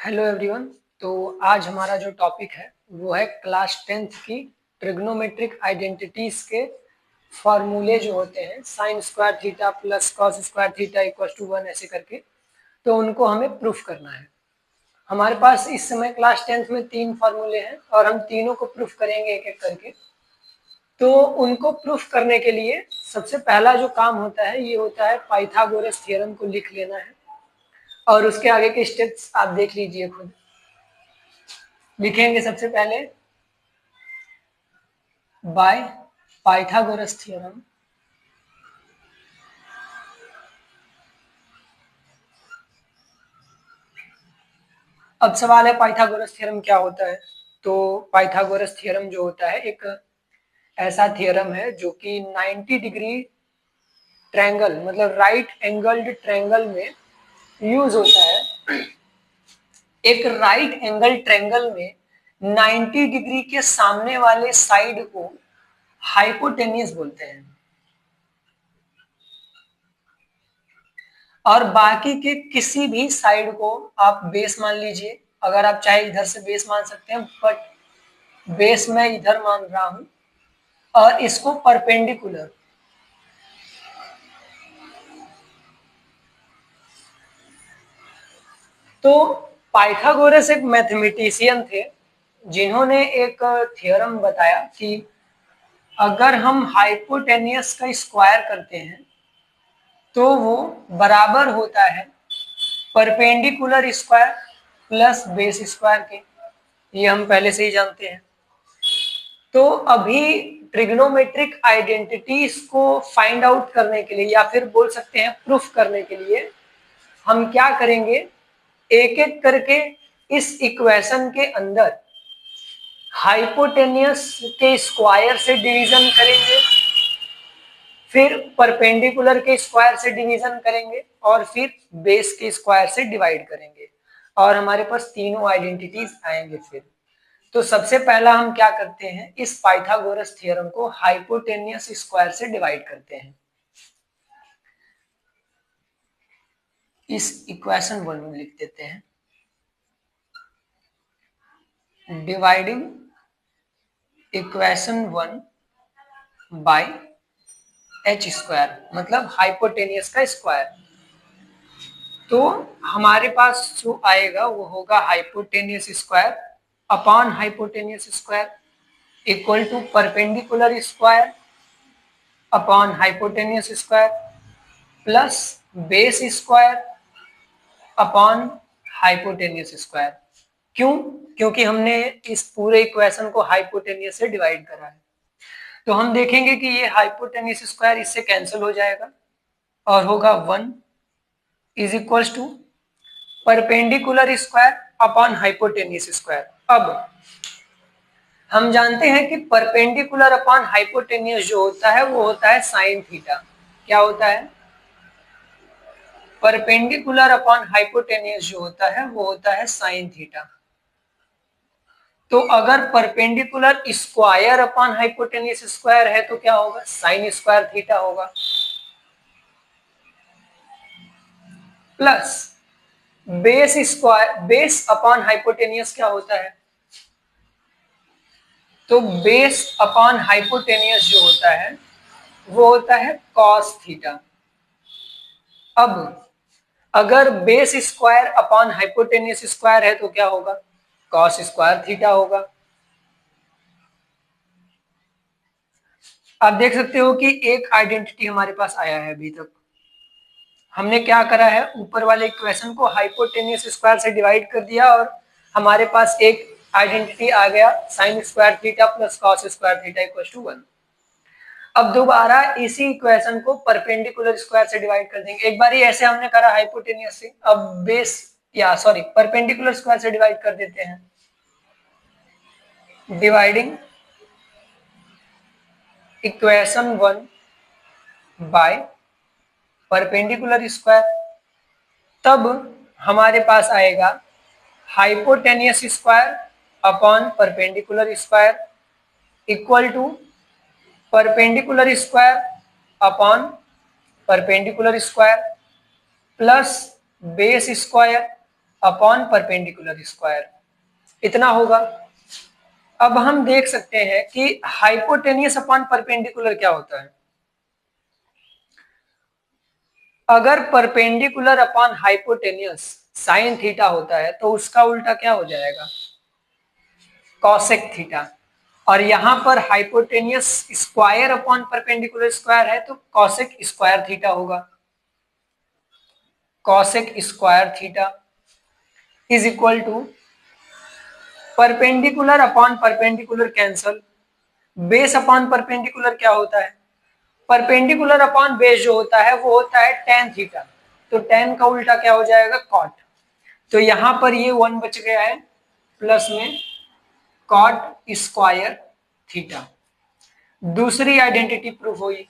Hello everyone. तो आज हमारा जो टॉपिक है वो है क्लास 10th की ट्रिग्नोमेट्रिक आइडेंटिटीज के फॉर्मूले जो होते हैं sine square theta plus cos square theta equal to 1 ऐसे करके, तो उनको हमें प्रूफ करना है। हमारे पास इस समय क्लास 10th में 3 फॉर्मूले हैं और हम तीनों को प्रूफ करेंगे एक एक करके। तो उनको प्रूफ करने के लिए सबसे पहला जो काम होता है ये होता है पाइथागोरस थ्योरम को लिख लेना है, और उसके आगे के स्टेप्स आप देख लीजिए खुद। लिखेंगे सबसे पहले बाय पाइथागोरस थ्योरम। अब सवाल है पाइथागोरस थ्योरम क्या होता है। तो पाइथागोरस थ्योरम जो होता है एक ऐसा थ्योरम है जो कि 90 डिग्री ट्रायंगल मतलब राइट एंगल्ड ट्रायंगल में यूज होता है। एक राइट एंगल ट्रायंगल में 90 डिग्री के सामने वाले साइड को हाइपोटेन्यूस बोलते हैं और बाकी के किसी भी साइड को आप बेस मान लीजिए। अगर आप चाहे इधर से बेस मान सकते हैं, बट बेस मैं इधर मान रहा हूं और इसको परपेंडिकुलर। तो पाइथागोरस एक मैथमेटिशियन थे जिन्होंने एक थ्योरम बताया कि अगर हम हाइपोटेनियस का स्क्वायर करते हैं तो वो बराबर होता है perpendicular square plus base square के। ये हम पहले से ही जानते हैं। तो अभी ट्रिग्नोमेट्रिक आइडेंटिटीज को फाइंड आउट करने के लिए या फिर बोल सकते हैं प्रूफ करने के लिए हम क्या करेंगे, एक एक करके इस इक्वेशन के अंदर हाइपोटेनियस के स्क्वायर से डिवीजन करेंगे, फिर परपेंडिकुलर के स्क्वायर से डिवीजन करेंगे और फिर बेस के स्क्वायर से डिवाइड करेंगे और हमारे पास तीनों आइडेंटिटीज आएंगे। फिर तो सबसे पहला हम क्या करते हैं, इस पाइथागोरस थ्योरम को हाइपोटेनियस स्क्वायर से डिवाइड करते हैं। इस इक्वेशन 1 में लिख देते हैं dividing equation 1 by H square मतलब हाइपोटेनियस का स्क्वायर। तो हमारे पास जो आएगा वो होगा hypotenuse square upon hypotenuse square equal to perpendicular square upon hypotenuse square plus base square upon hypotenuse square. क्यों? क्योंकि हमने इस पूरे इक्वेशन को हाइपोटेनियस से डिवाइड करा है। तो हम देखेंगे कि ये हाइपोटेनियस स्क्वायर इससे कैंसिल हो जाएगा और होगा 1 is equal to perpendicular square upon hypotenuse square. अब हम जानते हैं कि परपेंडिकुलर अपॉन हाइपोटेनियस जो होता है वो होता है साइन थीटा। क्या होता है? परपेंडिकुलर अपॉन हाइपोटेनियस जो होता है वो होता है साइन थीटा। तो अगर perpendicular square upon hypotenuse square है तो क्या होगा? साइन स्क्वायर थीटा होगा plus base square base upon hypotenuse क्या होता है? तो बेस अपॉन हाइपोटेनियस जो होता है वो होता है कॉस थीटा। अब अगर base square upon hypotenuse square है तो क्या होगा? कॉस स्क्वायर थीटा होगा। आप देख सकते हो कि एक आइडेंटिटी हमारे पास आया है। अभी तक हमने क्या करा है, ऊपर वाले इक्वेशन को हाइपोटेनियस स्क्वायर से डिवाइड कर दिया और हमारे पास एक आइडेंटिटी आ गया sine square theta plus cos square theta equal to 1। अब दोबारा इसी इक्वेशन को परपेंडिकुलर स्क्वायर से डिवाइड कर देंगे। एक बार ही ऐसे हमने करा हाइपोटेनियस से, अब बेस या सॉरी परपेंडिकुलर स्क्वायर से डिवाइड कर देते हैं। Dividing equation 1 by perpendicular square, तब हमारे पास आएगा hypotenuse square upon perpendicular square equal to perpendicular square upon perpendicular square plus base square upon perpendicular square, इतना होगा। अब हम देख सकते हैं कि हाइपोटेनियस अपॉन परपेंडिकुलर क्या होता है। अगर perpendicular upon hypotenuse sine theta होता है तो उसका उल्टा क्या हो जाएगा, कॉसेक थीटा। और यहां पर hypotenuse square upon perpendicular square है तो कॉसेक स्क्वायर थीटा होगा। Cosec square theta is equal to perpendicular upon perpendicular cancel, base upon perpendicular क्या होता है, परपेंडिकुलर अपॉन बेस जो होता है वो होता है टेन थीटा, तो टेन का उल्टा क्या हो जाएगा, कॉट। तो यहां पर ये वन बच गया है, प्लस में कॉट स्क्वायर थीटा। दूसरी आइडेंटिटी प्रूफ हुई।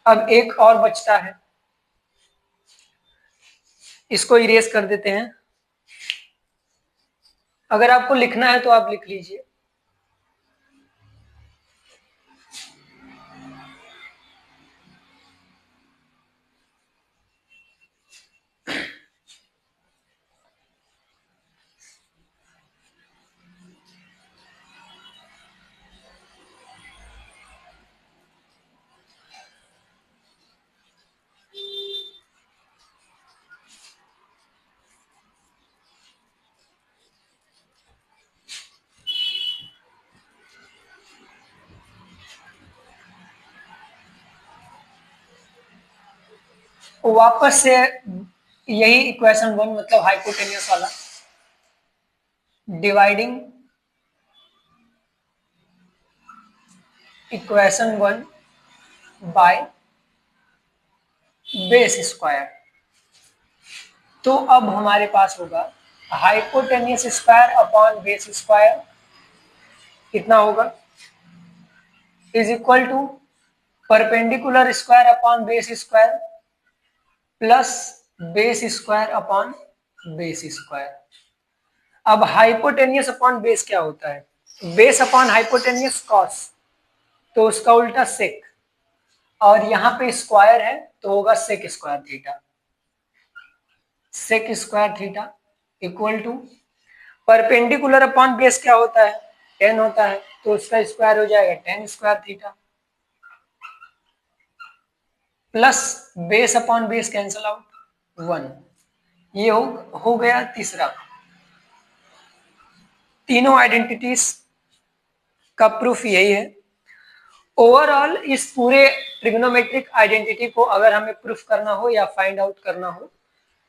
अब एक और बचता है, इसको इरेज कर देते हैं। अगर आपको लिखना है तो आप लिख लीजिए। वापस से यही इक्वेशन वन मतलब हाइपोटेनियस वाला, dividing equation one by base square. तो अब हमारे पास होगा hypotenuse square upon base square, कितना होगा, is equal to perpendicular square upon base square plus base square upon base square. अब हाइपोटेनियस अपॉन बेस क्या होता है, बेस अपॉन हाइपोटेनियस कॉस, तो उसका उल्टा सेक, और यहां पे स्क्वायर है तो होगा sec square theta. Sec square theta equal to perpendicular upon base क्या होता है, टेन होता है, तो उसका स्क्वायर हो जाएगा ten square theta plus base upon base cancel out one. ये हो गया तीसरा। तीनों आइडेंटिटीज का प्रूफ यही है। ओवरऑल इस पूरे ट्रिग्नोमेट्रिक आइडेंटिटी को अगर हमें प्रूफ करना हो या फाइंड आउट करना हो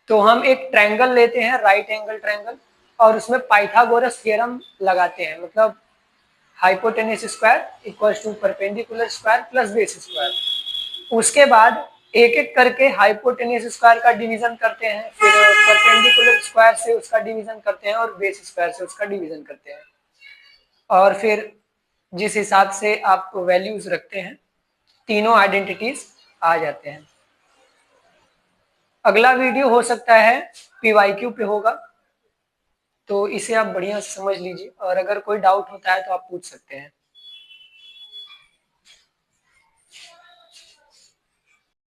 तो हम एक ट्रायंगल लेते हैं, राइट एंगल ट्रायंगल, और उसमें पाइथागोरस थ्योरम लगाते हैं, मतलब hypotenuse square equals to perpendicular square plus base square. उसके बाद एक एक करके हाइपोटेनियस स्क्वायर का डिवीजन करते हैं, फिर परपेंडिकुलर स्क्वायर से उसका डिवीजन करते हैं और बेस स्क्वायर से उसका डिवीजन करते हैं, और फिर जिस हिसाब से आप वैल्यूज रखते हैं तीनों आइडेंटिटीज आ जाते हैं। अगला वीडियो हो सकता है पीवाईक्यू पे होगा, तो इसे आप बढ़िया से समझ लीजिए, और अगर कोई डाउट होता है तो आप पूछ सकते हैं।